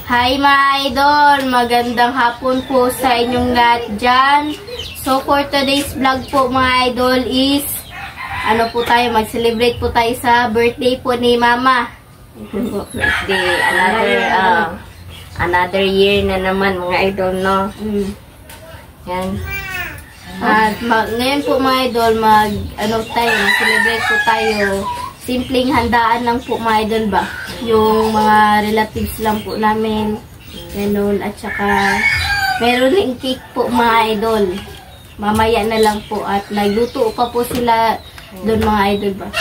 Hi mga idol! Magandang hapon po sa inyong lahat dyan. So for today's vlog po mga idol is ano po tayo, mag-celebrate po tayo sa birthday po ni Mama. Birthday, another year na naman mga idol, no? Yan. At ngayon po mga idol, mag-celebrate po tayo. Simpleng handaan lang po mga idol ba? Yung mga relatives lang po namin. Ganun. At saka meron din cake po mga idol. Mamaya na lang po. At nagluto pa po sila doon mga idol ba?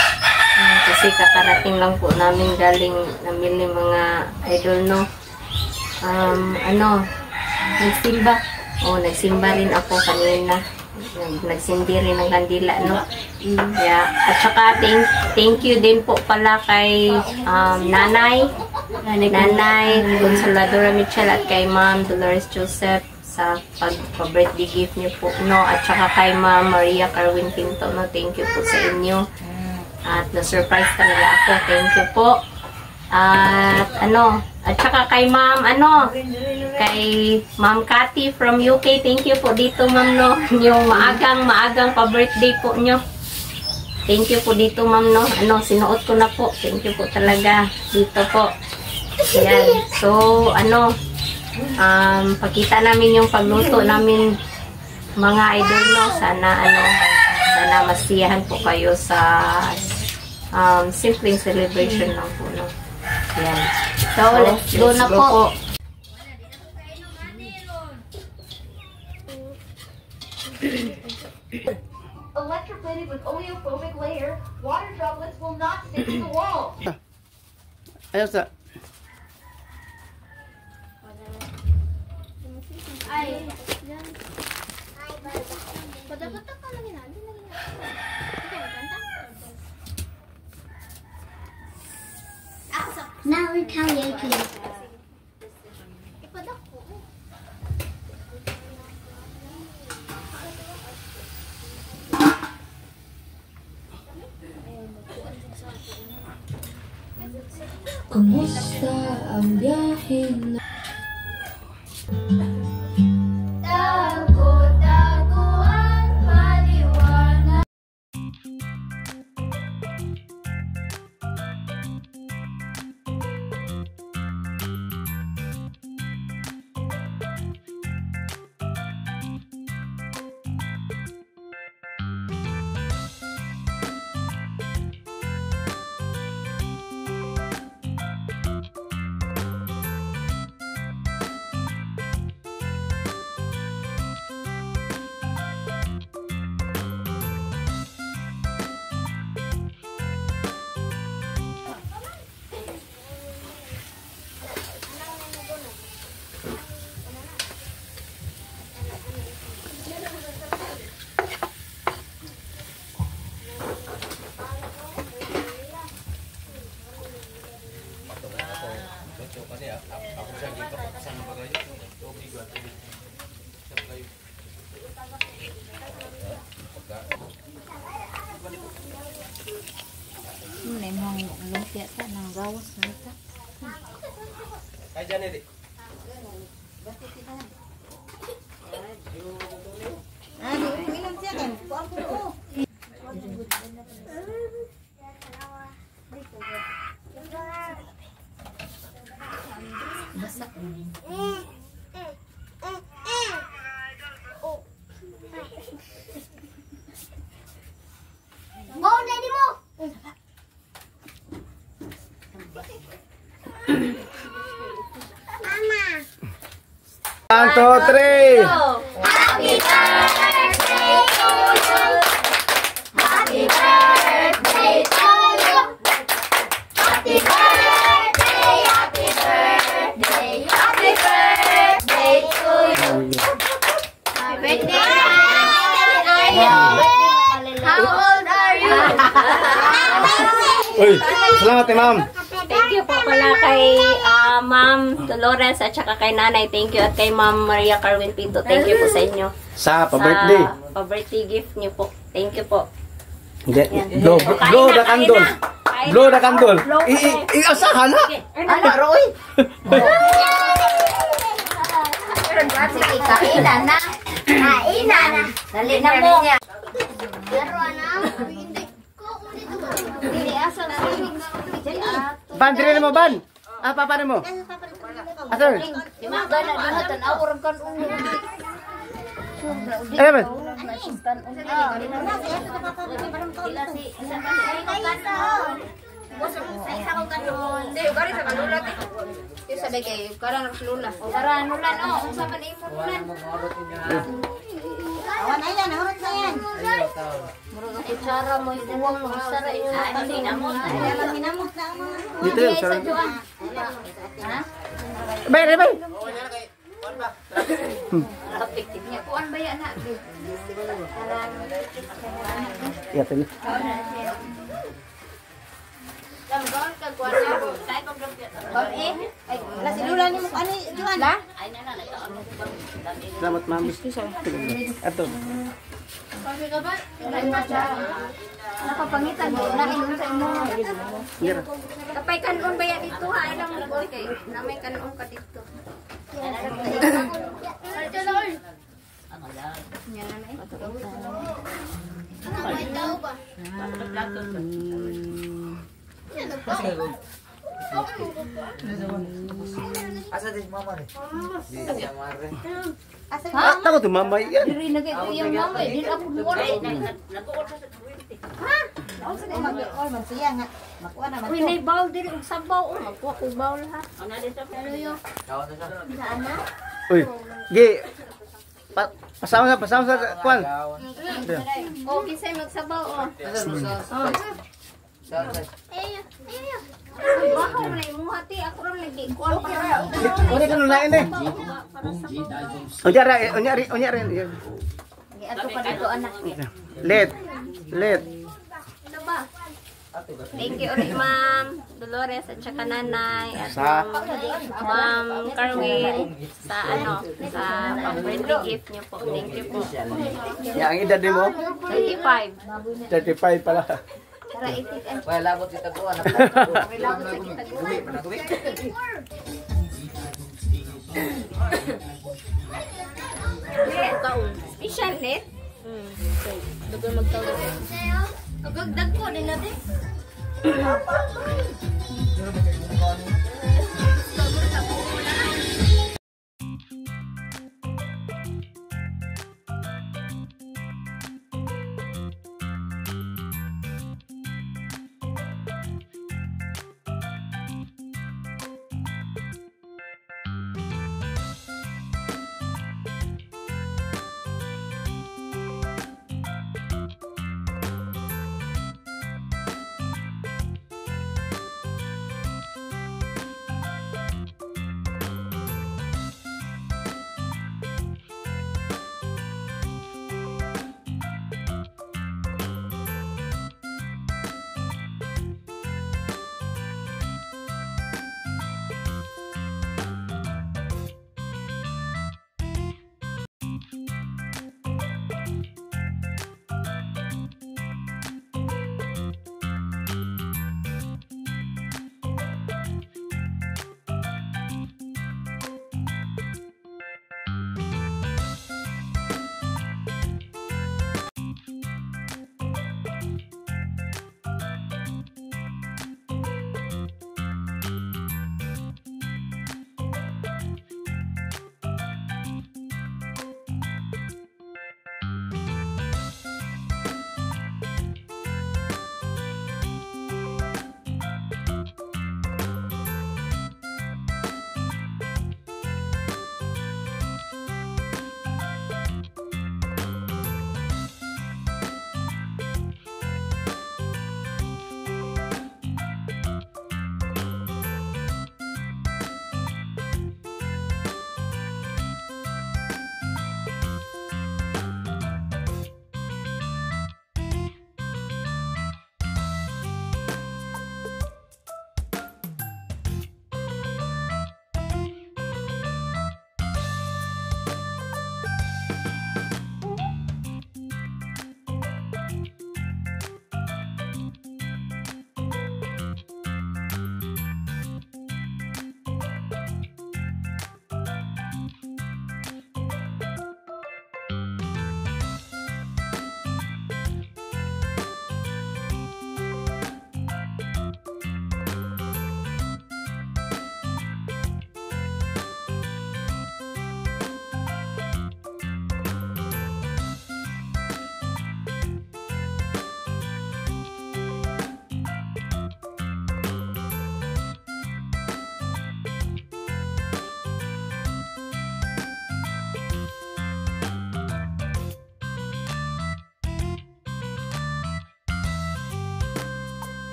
Kasi kakarating lang po namin galing namili mga idol, no? Nagsimba. Nagsimba rin ako kanina. Nagsindi rin ng kandila, no? Yeah. At saka thank you din po pala kay Nanay Consoladora Michelle at kay Ma'am Dolores Joseph sa pag-birthday gift niyo po, no? At saka kay Ma'am Maria Carwin Pinto, no? Thank you po sa inyo. At na-surprise talaga ako. Thank you po. At saka kay Ma'am, kay Ma'am Cathy from UK. Thank you po dito, Ma'am, no? Yung maagang pa-birthday po nyo. Thank you po dito, Ma'am, no? Sinuot ko na po. Thank you po talaga dito po. Ayan. So, pakita namin yung pagluto namin mga idol, no? Sana masiyahan po kayo sa simpleng celebration lang po, no? Ayan. So, let's go na po. Electroplated with oleophobic layer, water droplets will not stick to the wall. Ayos na. Now we're karaoke. Kumusta ang biyahe na? Lumpia ta ng gawas na ita. Ay, dyan edi. Ilang siya kan? Kuan ko. Basak. Mau daddy mo. Mama. 1, 2, 3. Happy birthday to you. Happy birthday to you. Happy birthday, happy birthday, happy birthday to you. Happy birthday, how old are you? Uy, salamat Ma'am. Thank you po pala kay Ma'am Dolores at saka kay Nanay. Thank you. At kay Ma'am Maria Carwin Pinto. Thank you po sa inyo. Sa pa-birthday. Sa pa-birthday gift niyo po. Thank you po. Hindi. Blow the candle. Blow the candle. Iasahan na. Ano, Roy? Ina na. Ina na. Dali na mo. Pero ano? Hindi asa na. Ban, dire mo, ban. Ah, papa mo. Ato. Di mga gana din natin. Awurang kan ulo. Eh, ban. Sabi kayo, karang lula. O karang lula, no? Kung sa panimo lula. Awan na yan, ahorot na yan. Murag ang kutsara mo, iuwang mo. Sara yung paninamot. Alam, minamot na ang mga. Dito yun, sarap. Bay, bay. Kapiktik niya. Kuan ba yan na? Iya, tanya. Lamgon ka kuan na. Tayo pag Ay, nasilula ni mo. Ano, Juan? La? ay na Selamat mami. Ato. Sabi ka ba? Nakapangitan mo. Nainun sa imo. Iya. Kapay kanon ba yan dito ha? Ilang mo kay namay kanon ka dito. Ah, takot tu mama yan. Diri na kay kuya mama, di ako buwan. Ako sa mga mag-all man siya nga. Makuha naman Uy, to. nay bawl diri og sabaw. Magkuha ko bawl ha. Ano dito? Ano yo? Uy, gi. Pasama sa kwan. O kisay magsabaw oh. Ay, baka mo na imuha ti ako ron lagi kuan para. Uli ka nung lain eh. Unyari. Ato pa dito anak. Let. Ano ba? Thank you ulit, Ma'am Dolores at saka nanay at Sa Ma'am Carwin sa sa birthday gift niyo po. Thank you po. ya, ang edad mo 35. 35 pala. Tara itik ang Labot kita ko anak. labot sa kita guwi. Special net. Dugo magtawag. Agagdag ko din natin.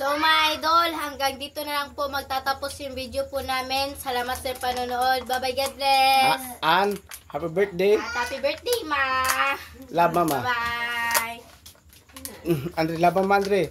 So mga idol, hanggang dito na lang po magtatapos yung video po namin. Salamat sa panonood. Bye-bye, God bless. An, happy birthday. At happy birthday, ma. Love, mama. Bye. Andre, love, mama, Andre.